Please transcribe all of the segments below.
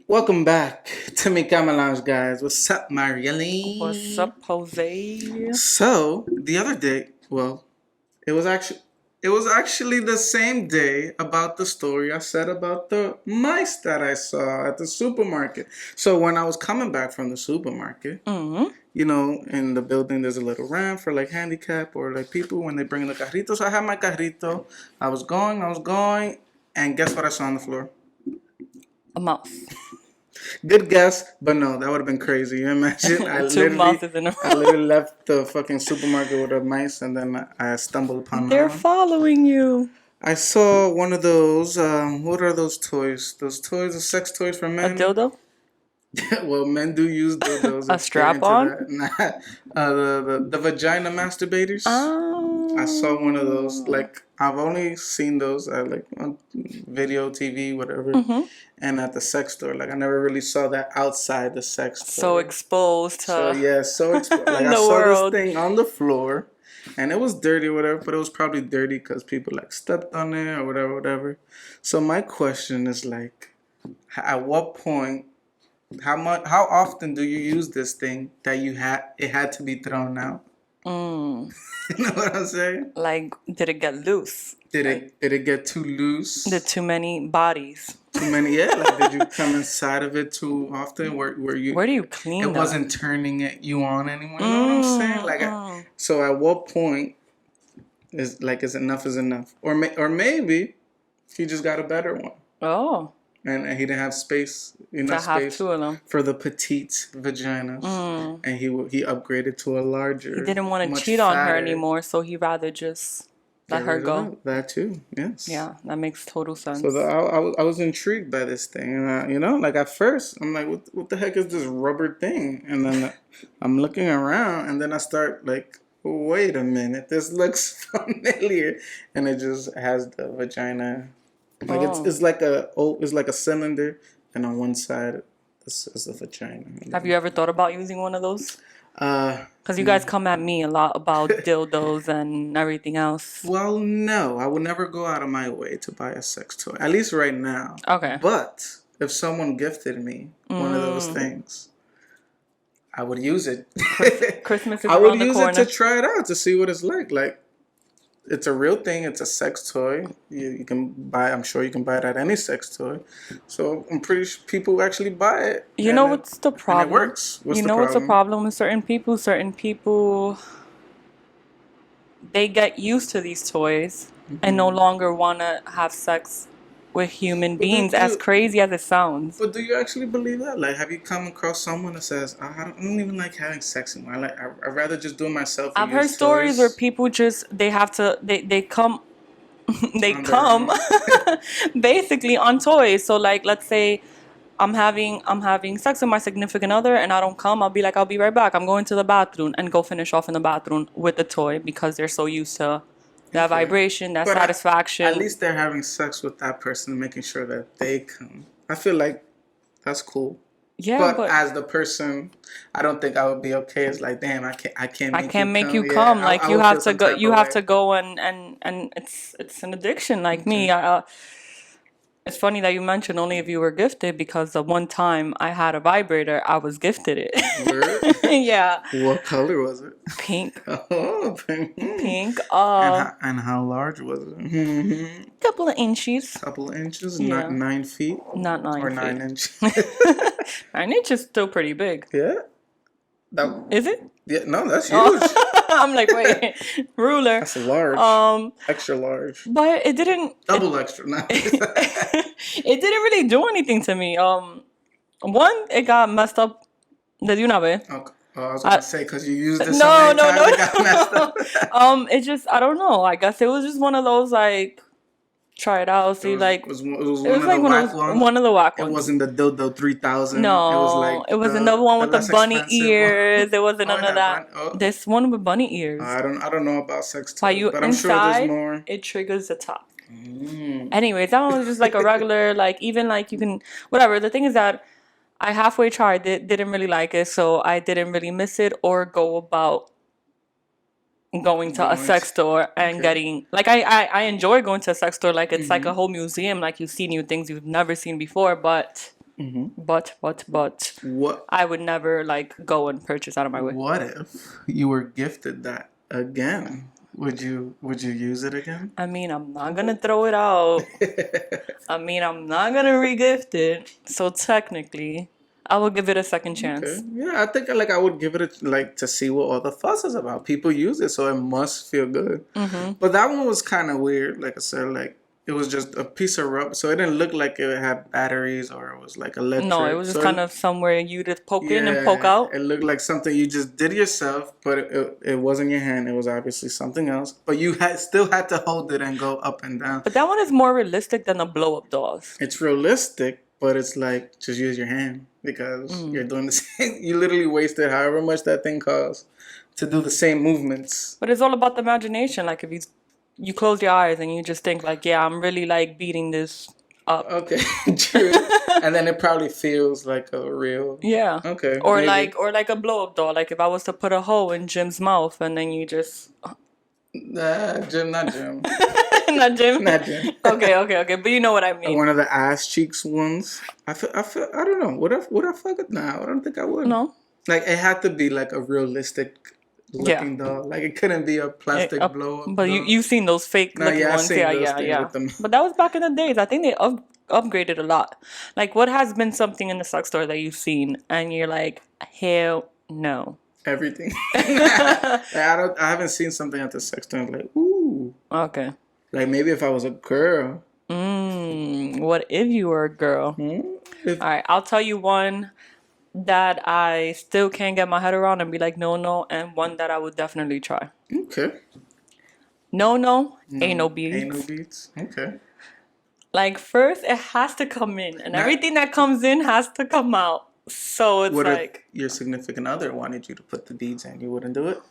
Welcome back to micamalounge, guys. What's up, What's Marielle? up, Jose? So the other day, it was actually it was actually the same day about the story I said about the mice that I saw at the supermarket. So when I was coming back from the supermarket, Mm-hmm. in the building there's a little ramp for like handicap or like people when they bring in the carrito. So I had my carrito. I was going, and guess what I saw on the floor? A mouse. Good guess, but no, that would have been crazy. You imagine? Two mouses in a I row. literally left the fucking supermarket with the mice, and then I stumbled upon that They're one. following you. I saw one of those. What are those toys? Those toys, the sex toys for A men. dildo? Well, men do use dildos A if they're strap into on? that. The vagina masturbators. I saw one of those. Oh. Like I've only seen those at like on video, TV, whatever, Mm-hmm. and at the sex store. Like I never really saw that outside the sex So store. exposed So to yeah, like I the saw this world. thing on the floor, and it was dirty or whatever, but it was probably dirty because people like stepped on it or whatever, whatever. So my question is like, at what point, how often do you use this thing that it had to be thrown out? Mm. You know what I'm saying? Like, did it get loose? Did it get too loose? Did too many bodies? Too many? Yeah. Like did you come inside of it too often? Where you Where do you clean it that? wasn't turning you on anymore. You know what I'm saying? So at what point is enough is enough, or maybe he just got a better one, Oh, and he didn't have space, to have space two of them. for the petite vaginas, and he upgraded to a larger. He didn't want to much cheat on her fatter. anymore, so he rather just let Get her rid of go. that too. Yes. Yeah, that makes total sense. So I was intrigued by this thing, and like at first I'm like, what the heck is this rubber thing? And then I'm looking around, and then I start like, wait a minute, this looks familiar, and it just has the vagina, like it's like a cylinder, and on one side is the vagina. Have you ever thought about using one of those? Uh, Because you guys come at me a lot about dildos and everything else. well, no, I would never go out of my way to buy a sex toy, at least right now. Okay. But if someone gifted me one of those things, I would use it. Christmas is I would around the use corner. it to try it out to see what it's like. Like it's a real thing. It's a sex toy. You can buy. I'm sure you can buy it at any sex toy. So I'm pretty sure people actually buy it. You know what's the And problem? it works. What's You the know what's the problem? problem with certain people? Certain people, they get used to these toys and no longer want to have sex with human beings, as crazy as it sounds. But do you actually believe that? Like, have you come across someone that says, I don't even like having sex anymore. I'd rather just do it myself. I've heard stories where people just, they have to, they come, they come basically on toys. So like, let's say I'm having sex with my significant other and I don't come, I'll be like, I'll be right back. I'm going to the bathroom, and go finish off in the bathroom with the toy because they're so used to that vibration, that But satisfaction. At least they're having sex with that person, making sure that they come. I feel like that's cool. Yeah, But as the person, I don't think I would be okay. It's like, damn, I can't make you you come. Yeah, Like I you would have feel to some go. type You of have way. to go, and it's an addiction. Like me, it's funny that you mentioned only if you were gifted, because the one time I had a vibrator, I was gifted it. Word? Yeah, What color was it? pink, Oh, pink. pink. And how large was it? Couple of inches, Couple of inches, Yeah. not 9 feet, not 9 or feet. 9 inches. 9 inches still pretty big. Yeah. That. Is it? Yeah. No, that's huge. I'm like, wait, ruler. That's large. Um, Extra large. but it didn't. Double extra. No. It didn't really do anything to me. One, it got messed up de una vez. Okay. Oh, I was gonna say because you used it so No, many no, times, no, it got messed up. It just, I don't know. I guess it was just one of those, like, try it out, see, like, it was one it of was the like whack ones. one of the whack It ones. wasn't the dildo 3000. No, it was like it was another one with the less bunny expensive one. ears. There wasn't Oh, none yeah, of that. oh. This one with bunny ears. I don't know about sex toys, While you but I'm sure there's inside, more. it triggers the top. Mm. Anyways, that one was just like a regular, like, even like you can, whatever. The thing is that I halfway tried it, didn't really like it, so I didn't really miss it or go about going to a Going sex to- store and okay. getting, like, I enjoy going to a sex store. Like, it's like a whole museum. Like, you see new things you've never seen before, but But What I would never like go and purchase out of my way. What if you were gifted that again? Would you use it again? I mean, I'm not gonna throw it out. I mean, I'm not gonna re-gift it. So technically, I will give it a second chance. Okay. Yeah, I think like I would give it to see what all the fuss is about. People use it, so it must feel good. But that one was kind of weird. Like I said, like it was just a piece of rubber, so it didn't look like it had batteries or it was like electric. No, it was just So kind of somewhere you just poke in and poke out. It looked like something you just did yourself, but it wasn't your hand. It was obviously something else. But you still had to hold it and go up and down. But that one is more realistic than the blow-up dolls. It's realistic, but it's like just use your hand because you're doing the same. You literally wasted however much that thing costs to do the same movements. But it's all about the imagination. Like if you close your eyes and you just think like, yeah, I'm really like beating this up. Okay, true. And then it probably feels like a real. Yeah. Okay. Or maybe. like a blow-up doll. Like if I was to put a hole in Jim's mouth and then you just Jim, not Jim. not Jim. Not Jim. Okay. But you know what I mean. One of the ass cheeks ones. I feel. I don't know. Would I fuck it now? I don't think I would. No. Like it had to be like a realistic looking doll. Like it couldn't be a plastic blow up. But you've seen those fake looking I've ones. seen those Yeah. things with them. But that was back in the days. I think they upgraded a lot. Like what has been something in the sex store that you've seen and you're like, hell no. Everything. I haven't seen something at the sex store like, ooh. Okay. Like maybe if I was a girl. What if you were a girl? All All right, I'll tell you one that I still can't get my head around and be like, no, and one that I would definitely try. Okay. No, anal beads. Anal beads. Okay. Like first, it has to come in, and everything that comes in has to come out. So it's What like if your significant other wanted you to put the beads in? You wouldn't do it?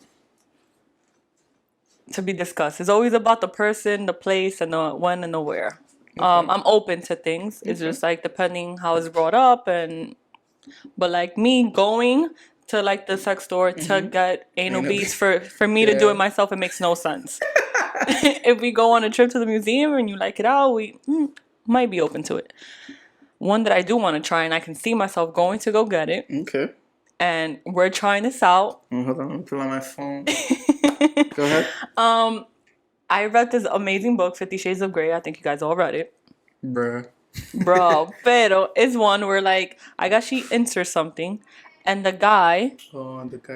to be discussed. It's always about the person, the place, and the when and the where. I'm open to things. It's just like depending how it's brought up but like me going to like the sex store to get anal beads for me to do it myself, it makes no sense. If we go on a trip to the museum and you like it out, we might be open to it. One that I do want to try and I can see myself going to go get it. Okay. And we're trying this out. Hold on, let me pull out my phone. Go ahead. I read this amazing book, 50 Shades of Grey. I think you guys all read it. Bruh. Bro, pero it's one where like I guess she inserts something and the guy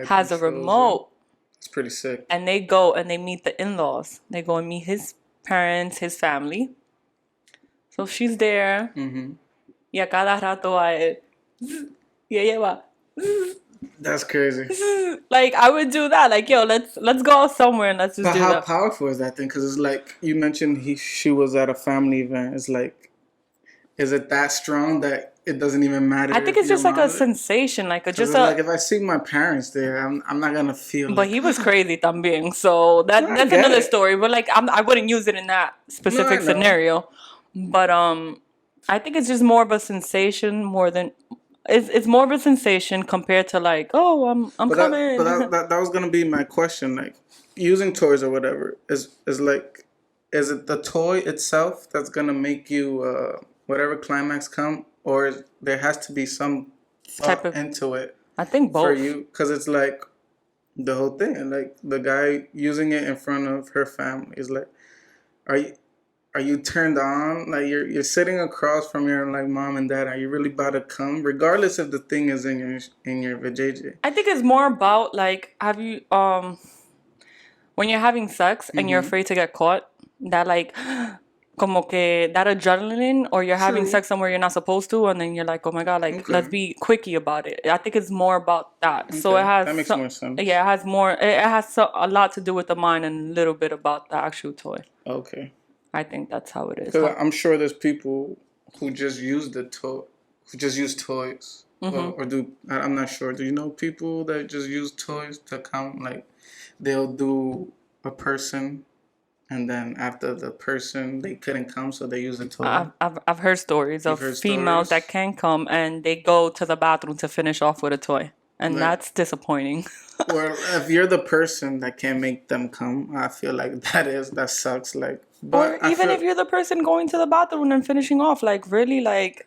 has a remote. It's pretty sick. And they go and they meet the in-laws. They go and meet his parents, his family. So she's there. Y a cada rato a él. Y ella va. That's crazy. Like I would do that. Like yo, let's go out somewhere and let's just But do how that. powerful is that thing? Because it's like you mentioned, she was at a family event. It's like, is it that strong that it doesn't even matter? I think it's just like a sensation, like like if I see my parents there, I'm not gonna feel. But he was crazy también, so that's another story. But like I wouldn't use it in that specific scenario. But I think it's just more of a sensation more than. It's more of a sensation compared to like, oh, I'm coming. That was gonna be my question. Like using toys or whatever is it the toy itself that's gonna make you whatever climax come, or there has to be some thought into it? I think both for you, because it's like the whole thing, and like the guy using it in front of her family is like, Are you turned on? Like you're sitting across from your like mom and dad. Are you really about to come, regardless if the thing is in your vajayjay? I think it's more about like, have you when you're having sex and you're afraid to get caught, that like como que that adrenaline, or you're having sex somewhere you're not supposed to, and then you're like, oh my god, like let's be quickie about it. I think it's more about that. Okay. So it has that makes more sense. Yeah, it has more. It has a lot to do with the mind and a little bit about the actual toy. Okay. I think that's how it is. Because I'm sure there's people who just use toys. Or do, I'm not sure. Do you know people that just use toys to count? Like, they'll do a person, and then after the person, they couldn't come, so they use a toy. I've heard stories of females that can come, and they go to the bathroom to finish off with a toy. And that's disappointing. Or if you're the person that can't make them come, I feel like that sucks. Like, but or even if you're the person going to the bathroom and finishing off, like really, like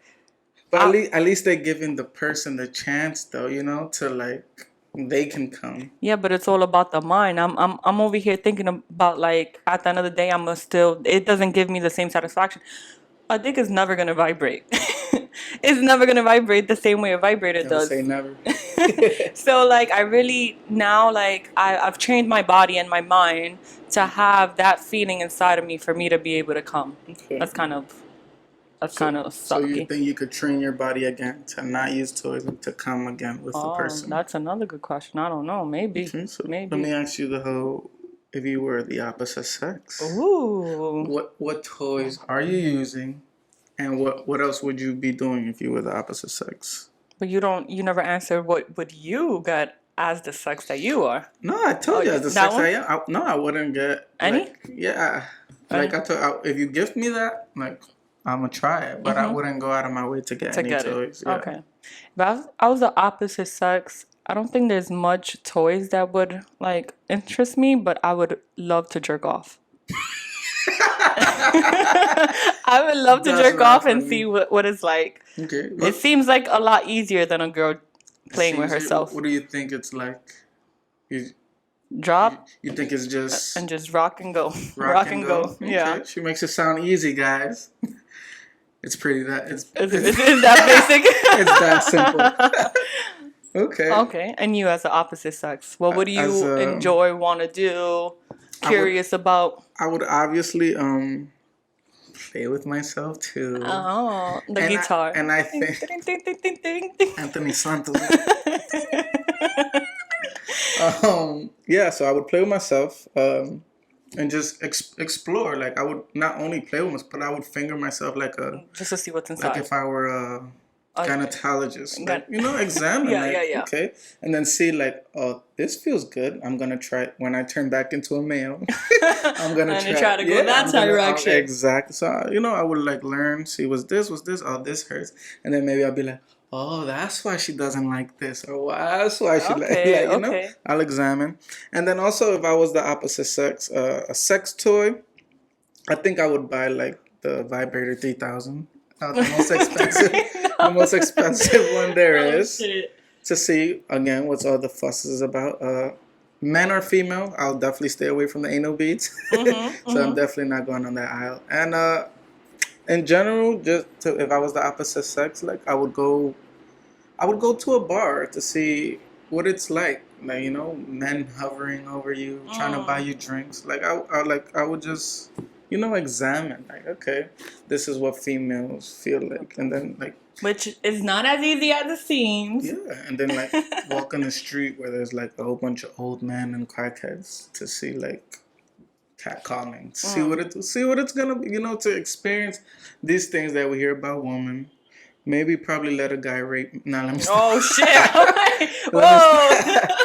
But at least they're giving the person the chance, though, you know, to like they can come. Yeah, but it's all about the mind. I'm over here thinking about like at the end of the day, I'm still. It doesn't give me the same satisfaction. A dick is never gonna vibrate. It's never gonna vibrate the same way a vibrator Never does. say never. So like I really now like I've trained my body and my mind to have that feeling inside of me for me to be able to come. Okay. That's kind of So you sucky. think you could train your body again to not use toys and to come again with the person? That's another good question. I don't know. Maybe. Okay, so Maybe. let me ask you the whole: if you were the opposite sex, Ooh. what toys are you using, and what else would you be doing if you were the opposite sex? But you never answered what would you get as the sex that you are. No, I told you as the that sex one? I am. No, I wouldn't get Any? like, yeah. Like I told, if you gift me that, like I'm gonna try it, but I wouldn't go out of my way to get any toys. Yeah. Okay. If I was the opposite sex, I don't think there's much toys that would like interest me, but I would love to jerk off. I would love to That's jerk not off and funny. see what it's like. Okay. It seems like a lot easier than a girl playing with Seems- herself. What do you think it's like? Drop You think it's just and just rock and go. rock and go? Okay. Yeah. She makes it sound easy, guys. It's pretty that it's Is that basic? it's that simple. Okay. Okay. And you as the opposite sex, what would As you a- enjoy, want to do, curious about? I would obviously play with myself too. Oh, the And guitar. and I think Ding, ding, ding, ding, ding, ding. Anthony Santos. Yeah, so I would play with myself and just explore. Like I would not only play with myself, but I would finger myself like Just to see what's like inside. if I were a gynecologist. Like, you know, examine. Yeah, like, yeah. Okay, and then see like, oh, this feels good. I'm gonna try it when I turn back into a male. I'm gonna try to go that direction. Exactly. So you know, I would like learn. See, was this? Oh, this hurts, and then maybe I'll be like, oh, that's why she doesn't like this, or that's why she like you know. I'll examine, and then also if I was the opposite sex, a sex toy, I think I would buy like the vibrator 3000. The most expensive, the most expensive one there is. Shit. To see again what's all the fuss is about. Men or female, I'll definitely stay away from the anal beads. So I'm definitely not going on that aisle. And in general, if I was the opposite sex, like I would go to a bar to see what it's like. Like, you know, men hovering over you, trying to buy you drinks. Like I would just, you know, examine. Like, okay, this is what females feel like, and then like. Which is not as easy as it seems. Yeah, and then like walk on the street where there's like a whole bunch of old men and crackheads to see like catcalling, see what it's gonna be, you know, to experience these things that we hear about women. Maybe probably let a guy rape. Nah, let me stop. Oh shit! All right. Whoa.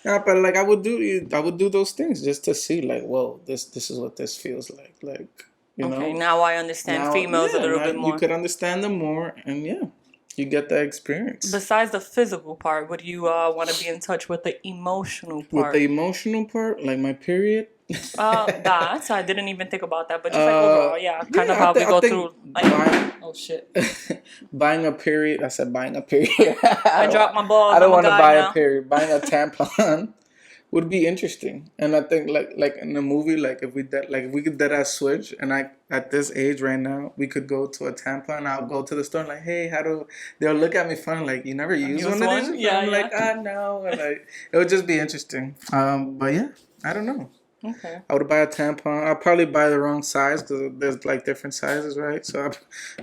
Yeah, but like I would do those things just to see like, whoa, this is what this feels like. You know, now I understand females a little bit more. You could understand them more, and yeah, you get that experience. Besides the physical part, would you want to be in touch with the emotional part? With the emotional part, like my period. That I didn't even think about that, but just like overall, yeah, kind of how we go through. Like, oh shit! Buying a period. I said buying a period. I dropped my balls. I don't want to buy now. a period. Buying a tampon would be interesting, and I think like in the movie, like if we could dead ass switch, and at this age right now, we could go to a tampon. I'll go to the store and like, hey, they'll look at me funny like, you never use one of these? Yeah, I'm like, no, and like it would just be interesting. But yeah, I don't know. Okay. I would buy a tampon. I'll probably buy the wrong size because there's like different sizes, right? So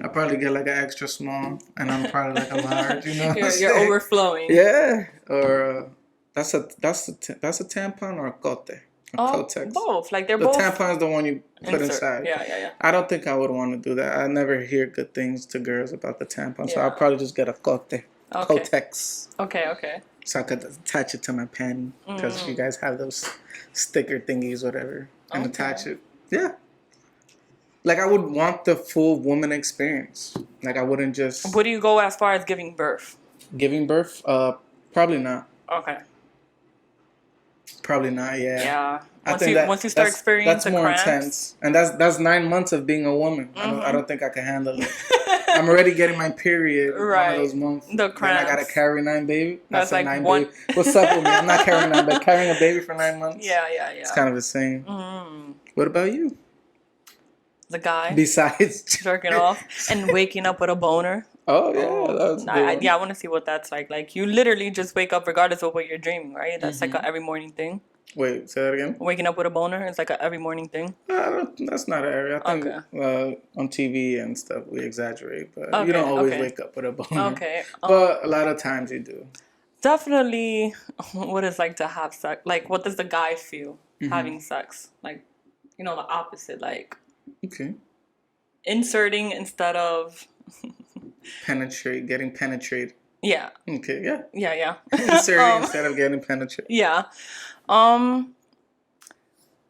I'll probably get like an extra small, and I'm probably like a large. You know, you're overflowing. Yeah, or that's a tampon or a cote. Kotex. Both. Like they're the both. The tampon is the one you put inside. Yeah. I don't think I would want to do that. I never hear good things to girls about the tampon, so I'll probably just get a cote. Kotex. Okay. So I could attach it to my pen because you guys have those sticker thingies, whatever, and attach it. Yeah. Like I would want the full woman experience. Like I wouldn't just. Would you go as far as giving birth? Giving birth? Probably not. Okay. Probably not. Yeah. Yeah. I think Once you start that's experiencing the more cramps. intense, and that's 9 months of being a woman. I don't think I can handle it. I'm already getting my period one of those Right. months. The Then I gotta cramps. carry 9 baby. I That's said like 9 baby. one. What's up with me? I'm not carrying 9, but carrying a baby for 9 months. Yeah, yeah, It's yeah. kind of insane. What about you? The guy Besides jerking off and waking up with a boner. Oh yeah, Oh, that's a good one. yeah, I want to see what that's like. Like, you literally just wake up regardless of what you're dreaming, right? That's like a every morning thing. Wait, say that again. Waking up with a boner is like a every morning thing. That's not an area. I think Okay. on TV and stuff we exaggerate, but you Okay, don't always okay. wake up with a boner. Okay. But a lot of times you do. Definitely what it's like to have sex. Like, what does the guy feel having sex? Like, the opposite. Like, Okay. inserting instead of... Getting penetrated. Yeah. Okay, yeah. Yeah, yeah. Inserting instead of getting penetrated. Yeah.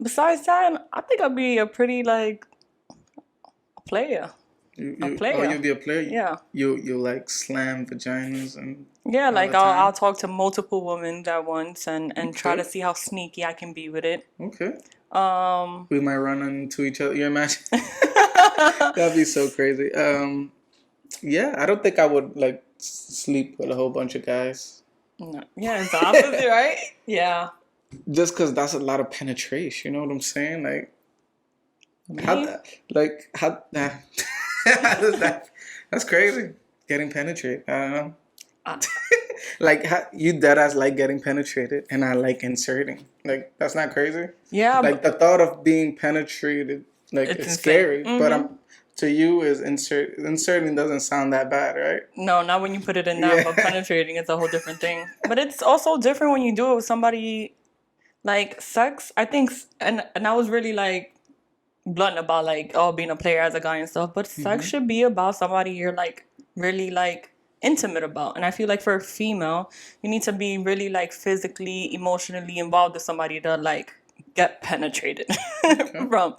Besides that, I think I'd be a pretty, like, a player. A player. Oh, you'll be a player? Yeah. You like slam vaginas and Yeah, all like the time? I'll talk to multiple women at once and try to Okay. see how sneaky I can be with it. Okay. We might run into each other. You imagine? That'd be so crazy. Yeah, I don't think I would like sleep with a whole bunch of guys. No. Yeah, it's the opposite, right? Yeah. Just because that's a lot of penetration. You know what I'm saying? Like, Me? how how does that? That's crazy. Getting penetrated. I don't know. Like you dead ass like getting penetrated, and I like inserting. Like that's not crazy. Yeah. Like the thought of being penetrated, like it's scary. But to you is inserting doesn't sound that bad, right? No, not when you put it in that, but penetrating is a whole different thing. But it's also different when you do it with somebody. Like, sex, I think, and I was really like blunt about like being a player as a guy and stuff. But sex should be about somebody you're like really like intimate about. And I feel like for a female, you need to be really like physically, emotionally involved with somebody to like get penetrated from.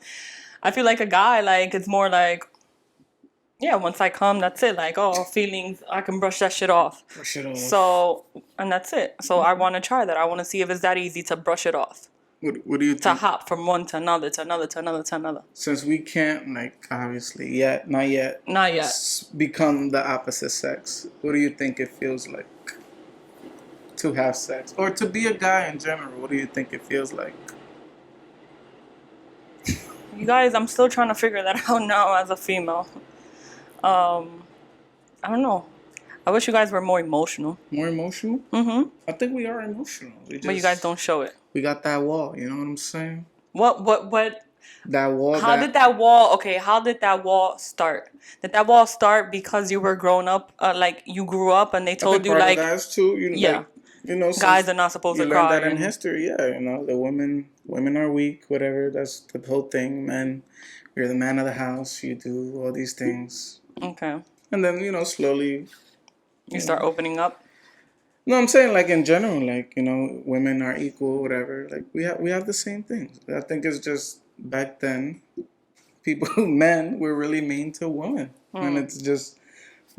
I feel like a guy, like, it's more like, yeah, once I come, that's it. Like, feelings, I can brush that shit off. Brush it off. So, and that's it. So I want to try that. I want to see if it's that easy to brush it off. What do you think? To hop from one to another, to another, to another, to another. Since we can't, like, obviously, not yet, become the opposite sex, what do you think it feels like to have sex? Or to be a guy in general, what do you think it feels like? You guys, I'm still trying to figure that out now as a female. I don't know. I wish you guys were more emotional. More emotional? Mm-hmm. I think we are emotional. But you guys don't show it. We got that wall, you know what I'm saying? What? That wall. How did that wall start? Did that wall start because you were grown up, like you grew up and they told you like... guys too, yeah. Like, guys are not supposed to cry. You learned that in history, yeah. The women are weak, whatever. That's the whole thing, man. You're the man of the house. You do all these things. Okay. And then, slowly... You start opening up? No, I'm saying like in general, like, women are equal, whatever. Like we have the same things. I think it's just back then, men were really mean to women. And it's just,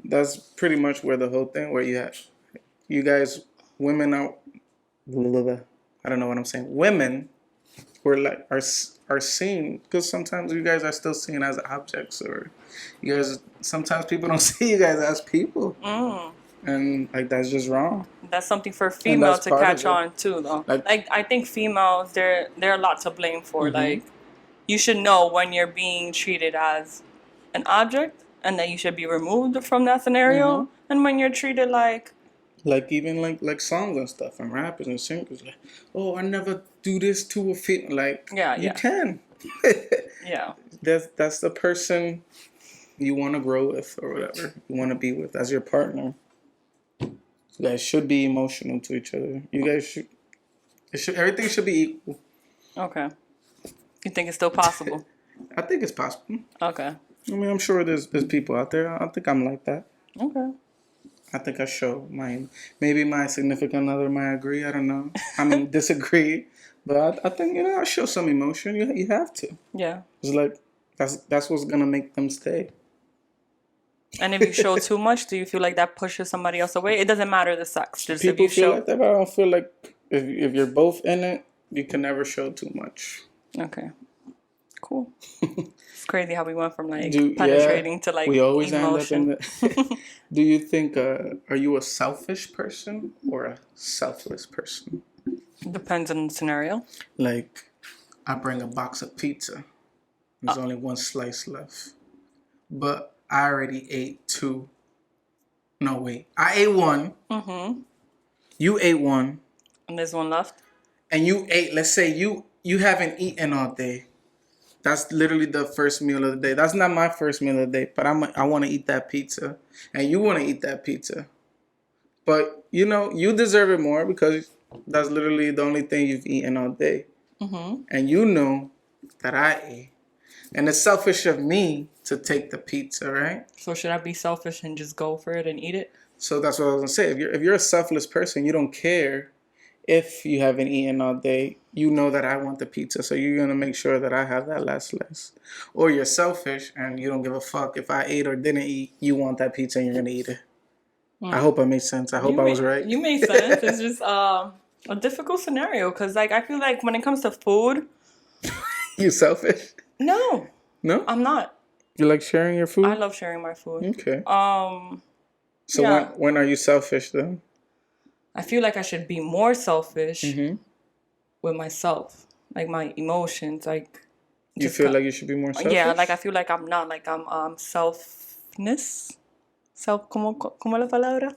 that's pretty much where the whole thing, where you guys, women are, I don't know what I'm saying. Women were like, are seen, because sometimes you guys are still seen as objects, or you guys, sometimes people don't see you guys as people. And like that's just wrong. That's something for females to catch on too, though. Like I think females, they're a lot to blame for. Like, you should know when you're being treated as an object, and that you should be removed from that scenario. And when you're treated like even like songs and stuff, and rappers and singers, like, I never do this to a female. Like, you can. Yeah. That's the person you want to grow with, or whatever you want to be with as your partner. You guys should be emotional to each other. You guys should. Everything should be equal. Okay. You think it's still possible? I think it's possible. Okay. I mean, I'm sure there's people out there. I don't think I'm like that. Okay. I think I show maybe my significant other might agree. I don't know. I mean, disagree. But I think, I show some emotion. You have to. Yeah. It's like, that's what's going to make them stay. And if you show too much, do you feel like that pushes somebody else away? It doesn't matter the sex. Just People if you feel like that, but I don't feel like if you're both in it, You can never show too much. Okay. Cool. It's crazy how we went from like Yeah, penetrating to like we always emotion. end up in the. Do you think? Are you a selfish person or a selfless person? Depends on the scenario. Like, I bring a box of pizza. There's only one slice left, but I already ate two. No, wait. I ate one. Mm-hmm. You ate one. And there's one left. And you ate. Let's say you haven't eaten all day. That's literally the first meal of the day. That's not my first meal of the day, but I want to eat that pizza, and you want to eat that pizza. But you know you deserve it more because that's literally the only thing you've eaten all day, and you know that I ate, and it's selfish of me to take the pizza, right? So should I be selfish and just go for it and eat it? So that's what I was gonna say. If you're a selfless person, you don't care if you haven't eaten all day. You know that I want the pizza, so you're gonna make sure that I have that last slice. Or you're selfish and you don't give a fuck if I ate or didn't eat. You want that pizza and you're gonna eat it. I hope I made sense. I hope I was right. You made sense. It's just a difficult scenario because like I feel like when it comes to food, You selfish? no, No? I'm not. You like sharing your food? I love sharing my food. Okay. So yeah. when are you selfish then? I feel like I should be more selfish with myself, like my emotions, like. You feel like you should be more selfish? Yeah, like I feel like I'm not, like I'm selfness. ¿Cómo la palabra?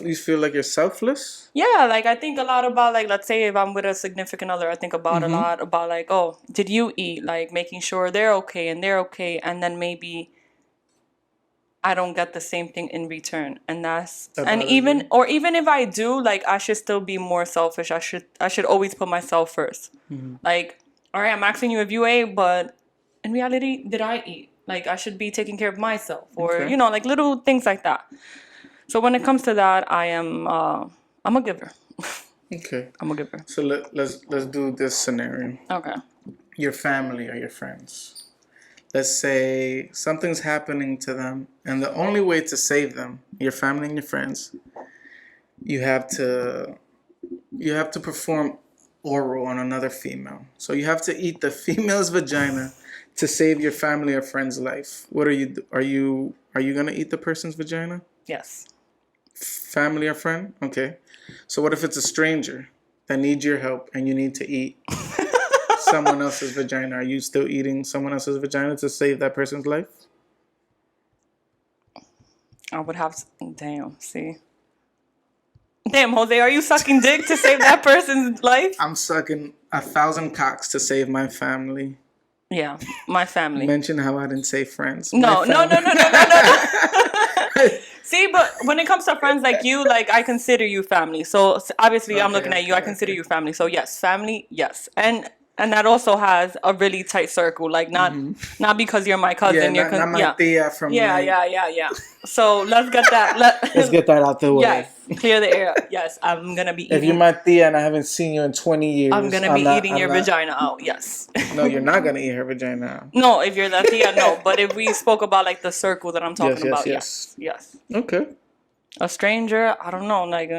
You feel like you're selfless? Yeah, like I think a lot about like, let's say if I'm with a significant other, I think about a lot about like, oh, did you eat? Like making sure they're okay and they're okay, and then maybe I don't get the same thing in return, and even if I do, like I should still be more selfish. I should always put myself 1st. Like, all right, I'm asking you if you ate, but in reality, did I eat? Like I should be taking care of myself, or you know, like little things like that. So when it comes to that, I'm a giver. Okay. I'm a giver. So let's do this scenario. Okay. Your family or your friends. Let's say something's happening to them, and the only way to save them, your family and your friends, you have to perform oral on another female. So you have to eat the female's vagina to save your family or friend's life. What are you gonna eat the person's vagina? Yes. Family or friend? Okay. So what if it's a stranger that needs your help and you need to eat someone else's vagina? Are you still eating someone else's vagina to save that person's life? I would have to, damn, Jose, are you sucking dick to save that person's life? I'm sucking 1,000 cocks to save my family. Yeah, my family. Mention how I didn't say friends. No. See, but when it comes to friends like you, like I consider you family. So obviously I'm looking at you. I consider you family. So yes, family, yes. And that also has a really tight circle. Like not because you're my cousin. Yeah, not my tia from Yeah. So let's get that. Let's get that out the way. Yes, clear the air. Yes, I'm gonna be eating. If you're my tia and I haven't seen you in 20 years, I'm gonna be eating your vagina out. Yes. No, you're not gonna eat her vagina out. No, if you're that tia, no. But if we spoke about like the circle that I'm talking about, yes. Okay. A stranger, I don't know. Like,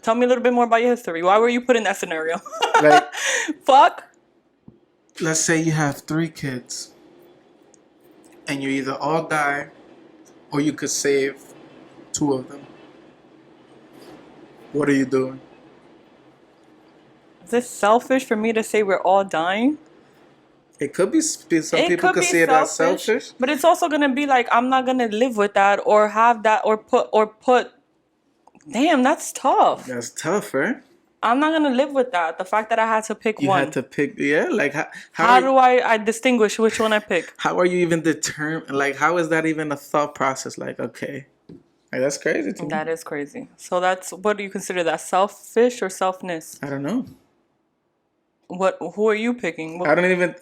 tell me a little bit more about your history. Why were you put in that scenario? Like, fuck. Let's say you have 3 kids, and you either all die, or you could save 2 of them. What are you doing? Is this selfish for me to say we're all dying? It could be. Some people could see it as selfish, but it's also gonna be like I'm not gonna live with that or have that or put. Damn, that's tough. That's tough, right? I'm not gonna live with that. The fact that I had to pick one. You had to pick, yeah. Like how do I distinguish which one I pick? How are you even determined? Like, how is that even a thought process? Like, okay, like that's crazy to me. That is crazy. So what do you consider that? Selfish or selfness? I don't know. Who are you picking? I don't even.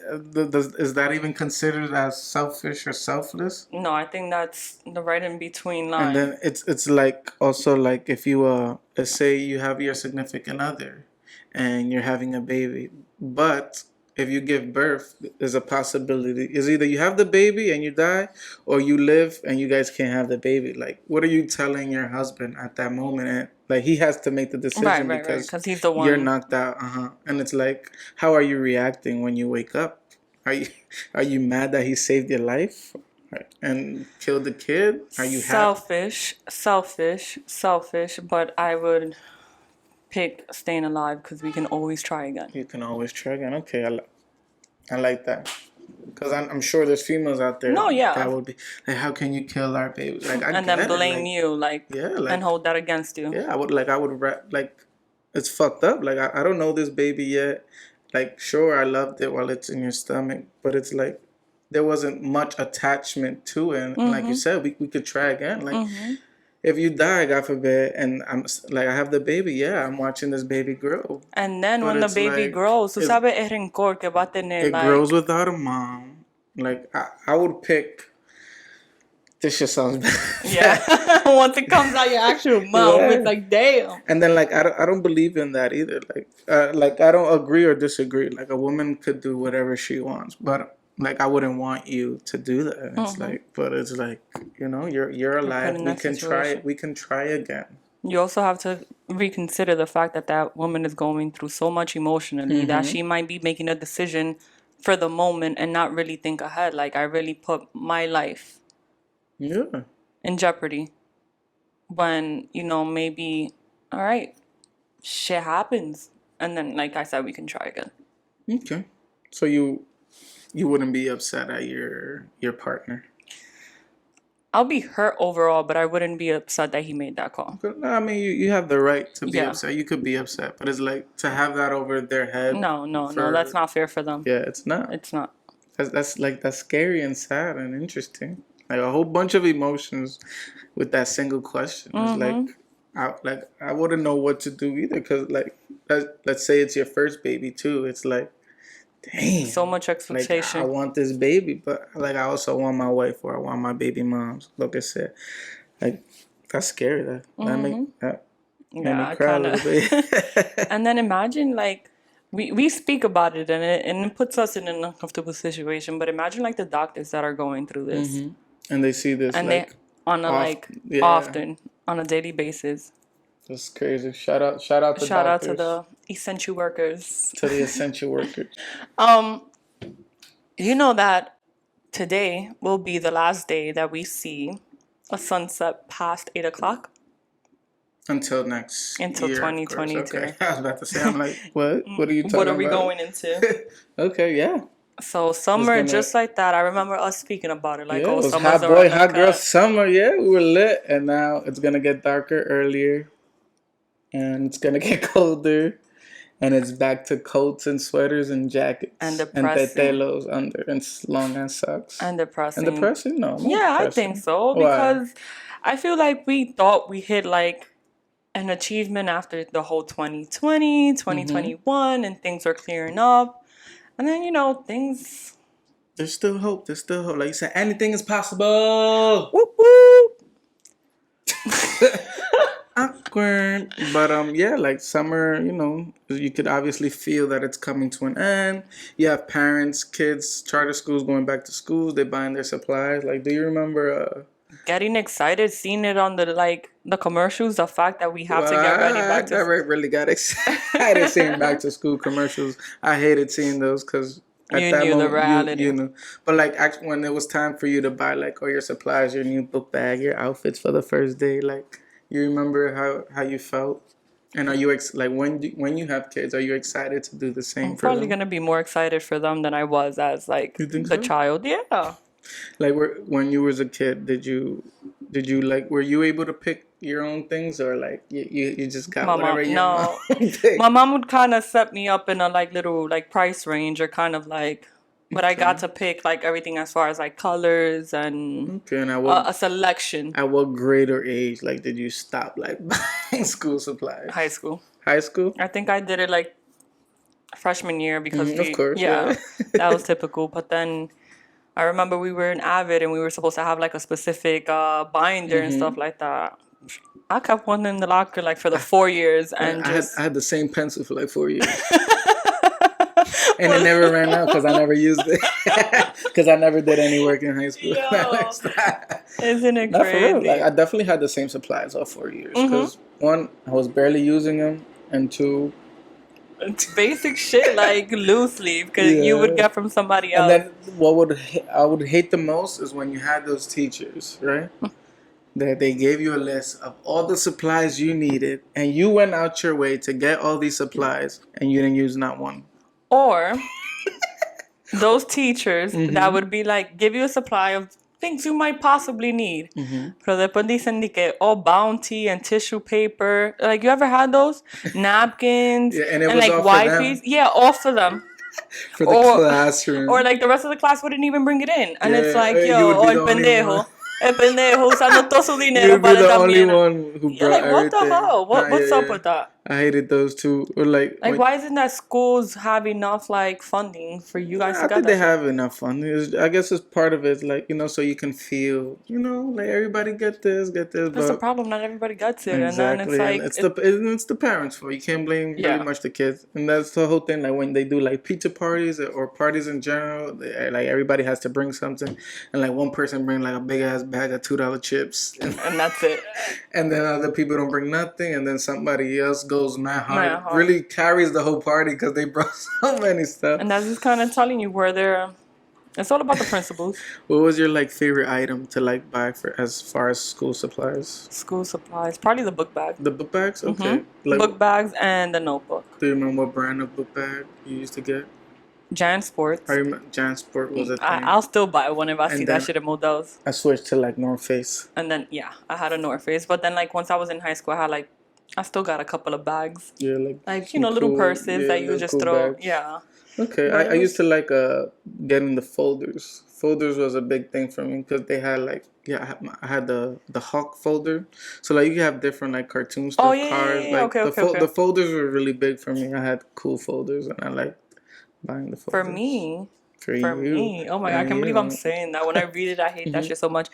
Is that even considered as selfish or selfless? No, I think that's the right in between line. And then it's like also like if you let's say you have your significant other, and you're having a baby, but if you give birth, there's a possibility. Is either you have the baby and you die, or you live and you guys can't have the baby. Like, what are you telling your husband at that moment? And like, he has to make the decision Right. because Because he's the you're one. knocked out. And it's like, how are you reacting when you wake up? Are you are you mad that he saved your life and killed the kid? Are you happy? Selfish. But I would pick staying alive because we can always try again. You can always try again. Okay, I like that. Because I'm sure there's females out there No, yeah. that would be like, how can you kill our baby? Like, I And get then it. blame Like, you, like, yeah, like, and hold that against you. yeah, I would rap, like, it's fucked up. Like, I don't know this baby yet. Like, sure, I loved it while it's in your stomach, but it's like, there wasn't much attachment to it. And like you said, we could try again. Like, if you die, God forbid, and like, I have the baby, yeah, I'm watching this baby grow. And then But when the it's baby like, grows, tú sabes el rencor que va a tener, it like, grows without a mom. Like, I would pick. This shit sounds bad. yeah. Once it comes out your actual mouth, Yeah. it's like, damn. And then like I don't believe in that either. Like I don't agree or disagree. Like, a woman could do whatever she wants, but like, I wouldn't want you to do that. It's like, but it's like, you're alive. in We that can try. situation. We can try again. You also have to reconsider the fact that that woman is going through so much emotionally that she might be making a decision for the moment and not really think ahead. Like, I really put my life Yeah. in jeopardy when, maybe, all right, shit happens. And then, like I said, we can try again. Okay. So you wouldn't be upset at your partner. I'll be hurt overall, but I wouldn't be upset that he made that call. No, I mean, you have the right to be Yeah. upset. You could be upset, but it's like to have that over their head. No, that's not fair for them. Yeah, it's not. It's not. That's scary and sad and interesting. Like, a whole bunch of emotions with that single question. It's I wouldn't know what to do either, because like, let's say it's your first baby too. It's like, damn, So much like, expectation. I want this baby, but like, I also want my wife, or I want my baby moms. Like I said, like, that's scary. That made me cry a little bit. And then imagine, like, we speak about it and it puts us in an uncomfortable situation. But imagine, like, the doctors that are going through this And they see this, and like, they often on a daily basis. That's crazy. Shout out to doctors. Shout out to the essential workers. To the essential workers. You know that today will be the last day that we see a sunset past 8 o'clock. Until next Until year, 2022. of course. Okay. I was about to say, I'm like, what? What are you talking about? What are we going into? Okay, yeah. So summer, just like that. I remember us speaking about it. Like, Yeah, it was summer's hot boy, around the hot girl cut. summer. Yeah, we were lit. And now it's going to get darker earlier. And it's going to get colder. And it's back to coats and sweaters and jackets. And depressing. And tetelos under. And long ass socks. And depressing. And depressing? No. Yeah, I think so. Because I feel like we thought we hit like an achievement after the whole 2020, 2021, and things are clearing up. And then, things... There's still hope. There's still hope. Like you said, anything is possible. Whoop, whoop. Awkward. But yeah, like summer, you could obviously feel that it's coming to an end. You have parents, kids, charter schools going back to schools. They're buying their supplies. Like, do you remember... Getting excited, seeing it on the commercials, the fact that we have to get ready back to school. I really got excited seeing back to school commercials. I hated seeing those because at you that knew moment, the reality. you knew. But like, actually, when it was time for you to buy like all your supplies, your new book bag, your outfits for the first day, like, you remember how you felt? And are you like when you have kids, are you excited to do the same? I'm probably gonna be more excited for them than I was as like the child. Yeah. Like, when you was a kid, did you like, were you able to pick your own things, or like you just got whatever you No, picked? my mom would kind of set me up in a like little like price range, or kind of like, but I got to pick like everything as far as like colors and a selection. At what grade or age, like, did you stop like buying school supplies? High school. High school? I think I did it like freshman year because of course, that was typical. But then I remember we were in Avid and we were supposed to have like a specific binder and stuff like that. I kept one in the locker like for the 4 years, and I had the same pencil for like 4 years. And it never ran out because I never used it. Because I never did any work in high school. Yo, isn't it Not for real. Like, crazy? I definitely had the same supplies all 4 years. Mm-hmm. Because one, I was barely using them, and two, It's basic shit, like loosely, because you would yeah. get from somebody And else. then I would hate the most is when you had those teachers, right? That they gave you a list of all the supplies you needed, and you went out your way to get all these supplies, and you didn't use not one. Or those teachers Mm-hmm. that would be like, give you a supply of things you might possibly need. Mm-hmm. Pero después dicen de que, oh, bounty and tissue paper. Like, you ever had those? Napkins Yeah, and it was like all for wipes. them. Yeah, all for them. For the classroom. Or like the rest of the class wouldn't even bring it in. And it's Yeah, like, you yo, would be el the only pendejo. one. El pendejo usando todo su dinero You'd be para the también. only one who Yeah, brought like, what everything. the hell? What's Yeah, up yeah. with that? I hated those too. Or like Why isn't that schools have enough like funding for you guys to I get think that they shit? have enough fun. I guess it's part of it, like, so you can feel, like everybody get this. That's the But problem. Not everybody gets it, exactly, and then it's like and it's the parents' fault. You can't blame really much the kids, and that's the whole thing. Like when they do like pizza parties or parties in general, like everybody has to bring something, and like one person bring like a big ass bag of $2 chips, and that's it. and then other people don't bring nothing, and then somebody else goes mad hard, Mad hard. really carries the whole party because they brought so many stuff. And that's just kind of telling you where they're. It's all about the principles. What was your like favorite item to like buy for as far as school supplies? School supplies, probably the book bag. The book bags, okay. Like, Book bags and the notebook. do you remember what brand of book bag you used to get? Jan Sports. I remember Jansport was a thing. I'll still buy one if I see then- that shit at Modell's. I switched to like North Face. And then I had a North Face, but then like once I was in high school, I still got a couple of bags. Yeah, Like some little cool- purses yeah, that you little just cool throw. bags. Yeah. Okay, But I used to like getting the folders. Folders was a big thing for me because they had like I had the Hawk folder, so like you could have different like cartoon stuff, yeah, cars. yeah, Like okay. the folders were really big for me. I had cool folders and I liked buying the folders. For me, For you. oh my god, I can't believe I'm saying that. When I read it, I hate that shit so much.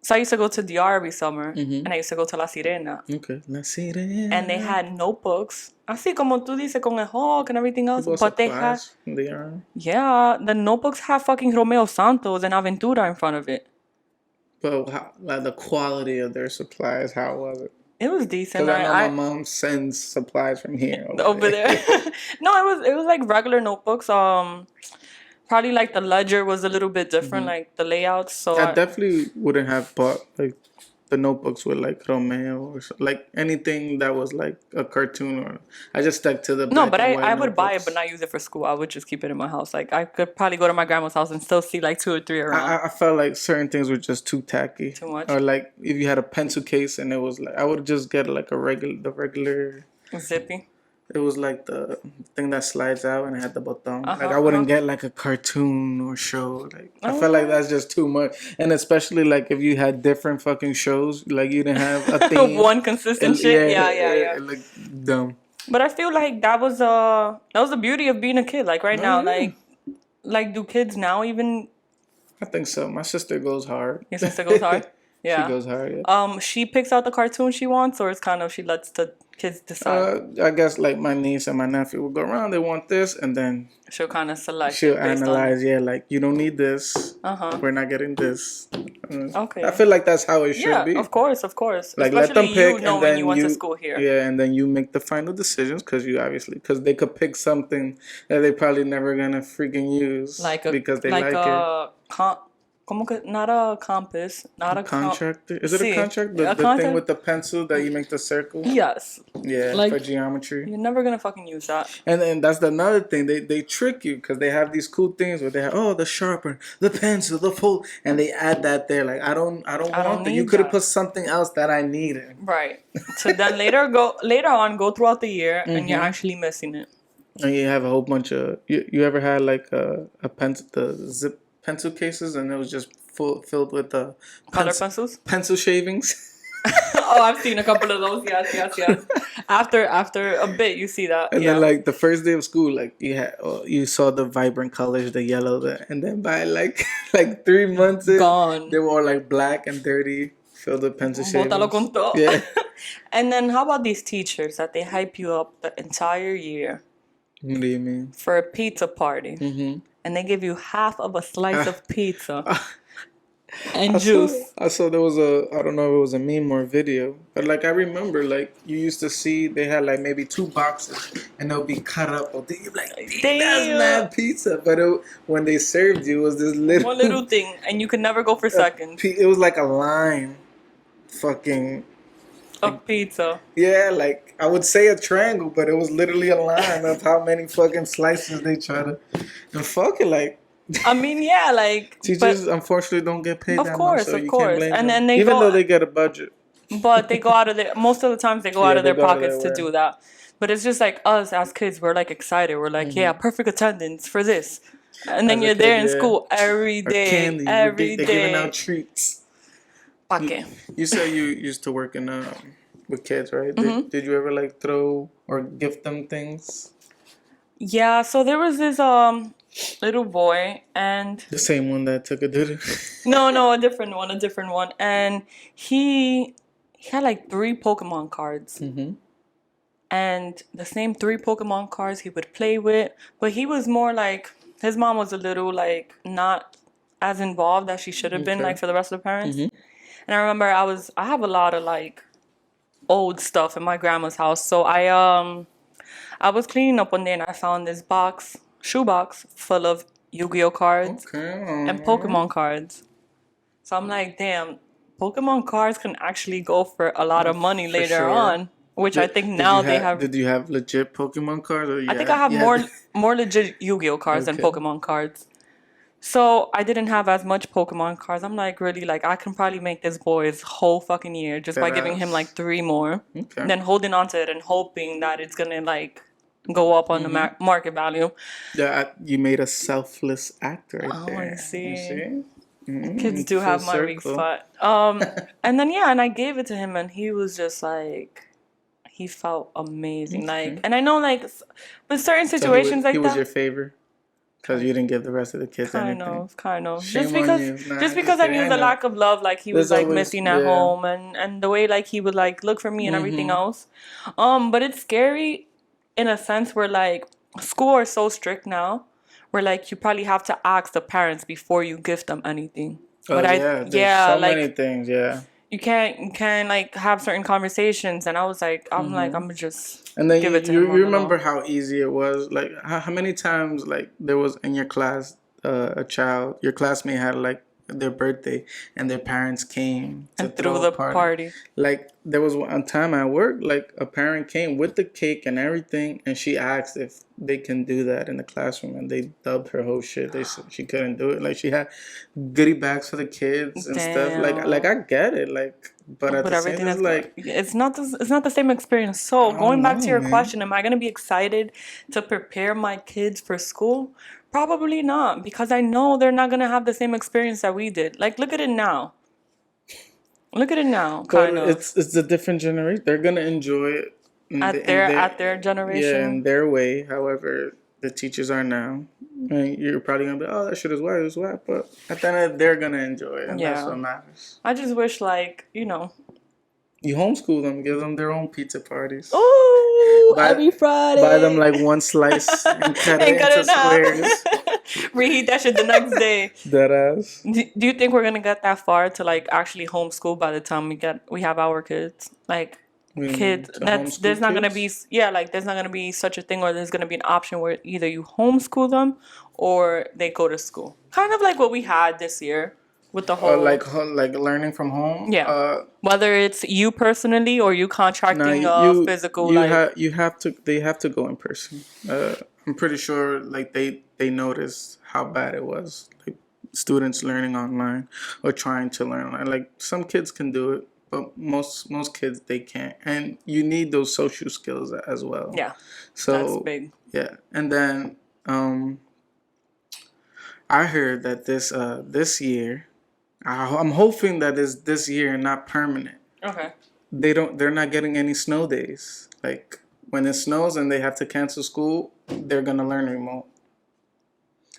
So I used to go to DR every summer, and I used to go to La Sirena. Okay, let's see it. And they had notebooks, así como tú dices, con el hawk and everything else. People But they had, supplies, they are. yeah, the notebooks have fucking Romeo Santos and Aventura in front of it. But how, like the quality of their supplies, how was it? It was decent. Because I know my mom sends supplies from here over there. No, it was like regular notebooks. Probably like the ledger was a little bit different, like the layouts. So I definitely wouldn't have bought like the notebooks with like Romeo or like anything that was like a cartoon or I just stuck to the no, black but and white I would buy it notebooks. but not use it for school. I would just keep it in my house. Like I could probably go to my grandma's house and still see like 2 or 3 around. I felt like certain things were just too tacky. Too much? Or like if you had a pencil case and it was like I would just get like the regular. Zippy. It was like the thing that slides out and it had the button. Like I wouldn't get like a cartoon or show. Like I felt like that's just too much. And especially like if you had different fucking shows, like you didn't have a theme. One consistent shit. Yeah. Like dumb. But I feel like that was the beauty of being a kid. Like right now, like do kids now even? I think so. My sister goes hard. Your sister goes hard. Yeah. She goes hard. Yeah. She picks out the cartoon she wants, or it's kind of she lets the kids decide. I guess like my niece and my nephew will go around. They want this, and then She'll kind of select. she'll based analyze. Yeah, like you don't need this. Uh-huh. We're not getting this. Okay. I feel like that's how it should be. Yeah, of course. Like Especially let them pick, you know and when then you went to school here. Yeah, and then you make the final decisions because they could pick something that they probably never gonna freaking use because they like it. Como que not a compass, not a Contractor? Is it a Sí. contract? A The contract? thing with the pencil that you make the circle? Yes. Yeah, Like- for geometry. You're never gonna fucking use that. And then that's another thing. They trick you because they have these cool things where they have the sharpener, the pencil, the fold, and they add that there. Like I don't want that. You need could have that. put something else that I needed. Right. So then later on go throughout the year and you're actually missing it. And you have a whole bunch of you ever had like a pencil the zip pencil cases and it was just filled with Color pencils? pencil shavings. Oh, I've seen a couple of those. Yes. After a bit, you see that. And then like the first day of school, like you saw the vibrant colors, the yellow, and then by like 3 months in, Gone. they were all like black and dirty, filled with pencil Bótalo shavings. con todo. Yeah. And then how about these teachers that they hype you up the entire year? What do you mean? for a pizza party, Mm-hmm. and they give you half of a slice of pizza I and saw juice. I saw there was a, I don't know if it was a meme or a video, but like I remember like you used to see they had like maybe two boxes and they'll be cut up or you're like, "Dang, that's Damn, mad pizza," but when they served you it was this one little little thing, and you could never go for seconds it was like a line, fucking like, of pizza. yeah, like I would say a triangle, but it was literally a line of how many fucking slices they try to, and fuck it, like. I mean, yeah, like, Teachers but unfortunately don't get paid that much, so of you can't course, blame and them. then they Even go, though they get a budget. but they go out of their. Most of the times, they go out Yeah, of they their go out of pockets their to way. do that. But it's just like us as kids, we're like excited. We're like, yeah, perfect attendance for this, and then As a you're kid, there in yeah. school every Or day, candy. every They're giving out day. treats. Pa' You, qué? you said you used to work in with kids, right? Did you ever like throw or gift them things? Yeah, so there was this little boy, and The same one that took a doo. no, a different one, and he had like 3 Pokemon cards, Mm-hmm. and the same 3 Pokemon cards he would play with, but he was more like his mom was a little like not as involved as she should have been, Okay. like for the rest of the parents. Mm-hmm. And I remember I have a lot of like old stuff in my grandma's house, so I was cleaning up one day and I found this shoebox full of Yu-Gi-Oh cards Okay. and Pokemon cards. So I'm like, damn, Pokemon cards can actually go for a lot of money For later sure. on, which I think Did you now they have have. Did you have legit Pokemon cards? Or I think I have yeah. more legit Yu-Gi-Oh cards than Okay. Pokemon cards. So I didn't have as much Pokemon cards. I'm like, really, like I can probably make this boy's whole fucking year just by giving him Deadass. like 3 more, Okay. then holding on to it and hoping that it's gonna like go up on the market value. Yeah, you made a selfless act right Oh, there. I see. You see? Kids do Full have my circle. respect. And then yeah, and I gave it to him, and he was just like, he felt amazing. Like, and I know like with certain So situations he like was that, your favorite because you didn't give the rest of the kids kind anything. of, kind of. Shame on you. Nah, Just because I kidding. knew the know. lack of love, like he was There's like always missing at home, and the way like he would like look for me and everything else. But it's scary in a sense where like school are so strict now, where like you probably have to ask the parents before you gift them anything. Oh But yeah, there's so many like things. Yeah. you can't like have certain conversations, and I was like, I'm gonna just And then give it to you him on the remember low. how easy it was. Like how many times like there was in your class a child, your classmate had like their birthday and their parents came to And through throw a the party. party. Like there was one time at work, like a parent came with the cake and everything, and she asked if they can do that in the classroom, and they dubbed her whole shit. They said she couldn't do it. Like she had goodie bags for the kids and stuff. Like I get it. Like, but at But the same everything time, it's that's like it's not the same experience. So I going don't back know, to your man. question, am I gonna be excited to prepare my kids for school? Probably not, because I know they're not gonna have the same experience that we did. Like look at it now. Look at it now, But kind of. it's a different generation. They're gonna enjoy it At their yeah, in generation. their way. However, the teachers are now. And you're probably gonna be, oh, that shit is whack, it's whack. But at the end of it, they're gonna enjoy it, and that's Yeah. what matters. I just wish like, you know. You homeschool them, give them their own pizza parties. Ooh, every Friday. Buy them like one slice and cut it into squares. Reheat that shit the next day. That ass. Do you think we're gonna get that far to like actually homeschool by the time we have our kids? Like kids there's not gonna be like there's not gonna be such a thing, or there's gonna be an option where either you homeschool them or they go to school. Kind of like what we had this year with the whole like learning from home. yeah. Whether it's you personally or you contracting physical you have to they have to go in person. I'm pretty sure like they noticed how bad it was. Like students learning online or trying to learn online. Like some kids can do it, but most kids they can't. And you need those social skills as well. yeah. So That's big. yeah. And then I heard that this year I'm hoping that is this year and not permanent. Okay. They're not getting any snow days. Like when it snows and they have to cancel school, they're gonna learn remote.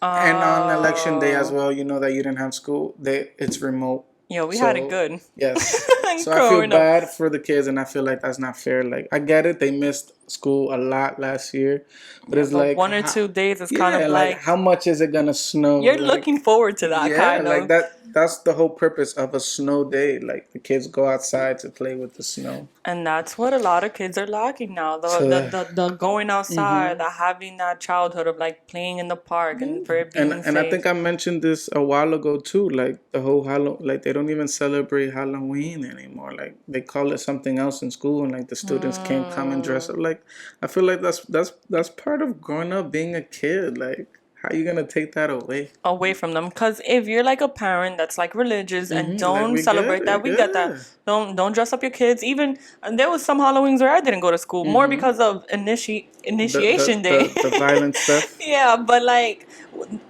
And on election day as well, you know that you didn't have school. It's remote Yo, we had it So good. yes. So I feel Growing up. bad for the kids, and I feel like that's not fair. Like I get it, they missed school a lot last year, but Yeah, it's but like, 1 or 2 days is kind yeah, of like like how much is it gonna snow? you're Like, looking forward to that yeah, kind like of. that's the whole purpose of a snow day. Like the kids go outside to play with the snow. And that's what a lot of kids are lacking now. The So the, that, the, the going outside, the having that childhood of like playing in the park and for it being and I think safe. I mentioned this a while ago too. Like the whole like they don't even celebrate Halloween anymore. Like they call it something else in school, and like the students can't come and dress up. Like I feel like that's part of growing up, being a kid. Like how you gonna take that away? Away from them, because if you're like a parent that's like religious and Like don't we get celebrate that, it, we get that. yeah. Don't dress up your kids. Even and there was some Halloweens where I didn't go to school, more because of initiation day. The violent stuff. Yeah, but like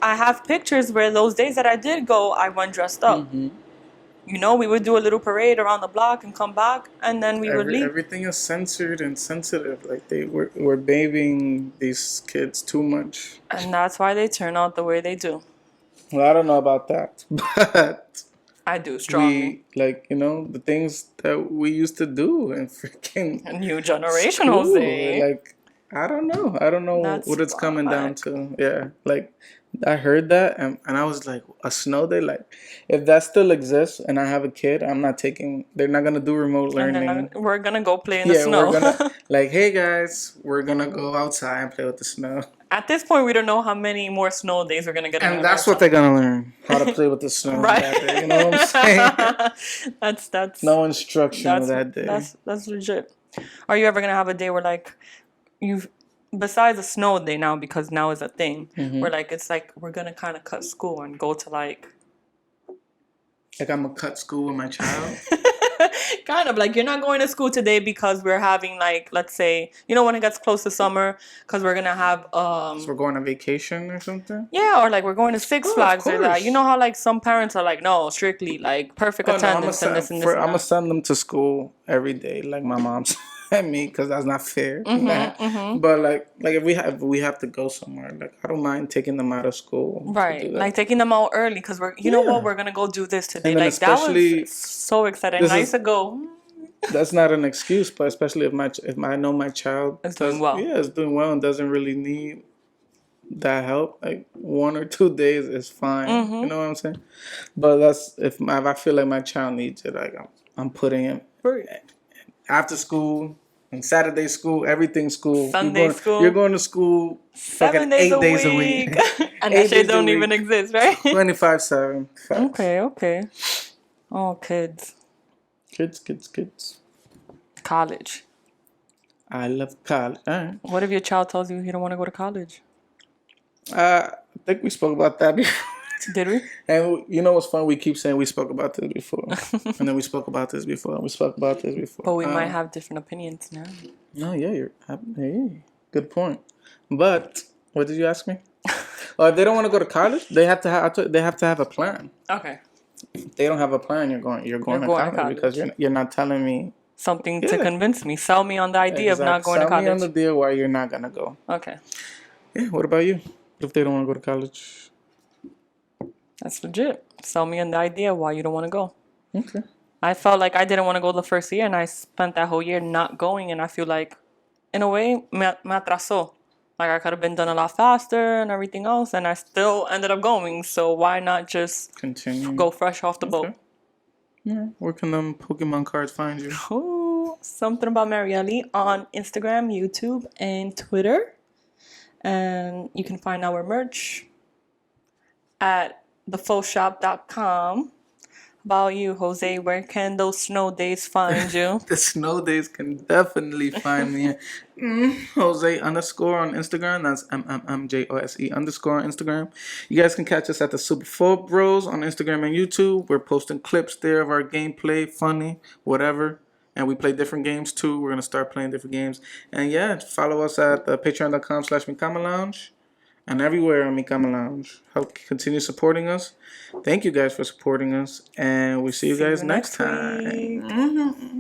I have pictures where those days that I did go, I went dressed up. You know, we would do a little parade around the block and come back, and then we would leave. Everything is censored and sensitive. Like we're babying these kids too much. And that's why they turn out the way they do. Well, I don't know about that, but I do strongly. we like the things that we used to do in freaking A new generation, school. Jose. Like I don't know That's what it's coming down whack. to. Yeah, like I heard that and I was like, a snow day. Like if that still exists and I have a kid, I'm not taking. They're not gonna do remote And then learning. we're gonna go play in the Yeah, we're snow. gonna like, hey guys, we're gonna go outside and play with the snow. At this point, we don't know how many more snow days we're gonna get. And that's what they're gonna learn, how to play with the snow Right. that day. You know what I'm saying? that's No instruction that day. that's legit. Are you ever gonna have a day where like you, besides a snow day now, because now is a thing, where like it's like we're gonna kind of cut school and go to like I'm gonna cut school with my child. kind of like you're not going to school today because we're having like, let's say, you know, when it gets close to summer, because we're gonna have So we're going on vacation or something. yeah, or like we're going to Six Flags or that. course. You know how like some parents are like, no, strictly like perfect Oh, no, attendance and this and this. I'm gonna send them to school every day, like my mom sent me, because that's not fair. But like if we have to go somewhere, like I don't mind taking them out of school. to Right, do that. like taking them out early because you know what, we're gonna go do this today. And then Like that especially- was so exciting. this I is- used to go. That's not an excuse, but especially if I know my child Is doing well. Yeah, is doing well and doesn't really need that help. Like 1 or 2 days is fine. You know what I'm saying? But that's if I feel like my child needs it, like I'm putting him after school and Saturday school, everything school, Sunday school. You're going to school 7 fucking days 8 days a week, and 8 that shit days a don't week. even exist, right? 24/7. Okay. Oh, kids. Kids. College. I love college. All right. What if your child tells you he don't want to go to college? I think we spoke about that before. Did we? And you know what's fun? We keep saying we spoke about this before, and then we spoke about this before, and we spoke about this before. But we might have different opinions now. No, yeah, hey, good point. But what did you ask me? If they don't want to go to college, they have to have a plan. Okay. If they don't have a plan, you're going to college because you're not telling me Something to convince me. Sell me on the idea of not going to Sell college. me on the deal why you're not gonna go. Okay. Yeah. What about you? If they don't want to go to college, That's legit. Sell me on the idea why you don't want to go. okay. I felt like I didn't want to go the first year, and I spent that whole year not going, and I feel like, in a way, me atrasó. Like, I could have been done a lot faster and everything else, and I still ended up going, so why not just Continue. go fresh off the boat? Yeah. Where can them Pokemon cards find you? Ooh, something about Marielle on Instagram, YouTube, and Twitter. And you can find our merch at thefauxshop.com. About you, Jose, where can those snow days find you? The snow days can definitely find me. Jose _ on Instagram. That's MMMJOSE _ on Instagram. You guys can catch us at the Super 4 Bros on Instagram and YouTube. We're posting clips there of our gameplay, funny, whatever. And we play different games too. We're going to start playing different games. And yeah, follow us at patreon.com/micamalounge. And everywhere on micamalounge. Help continue supporting us. Thank you guys for supporting us. And we'll see you guys next time. week.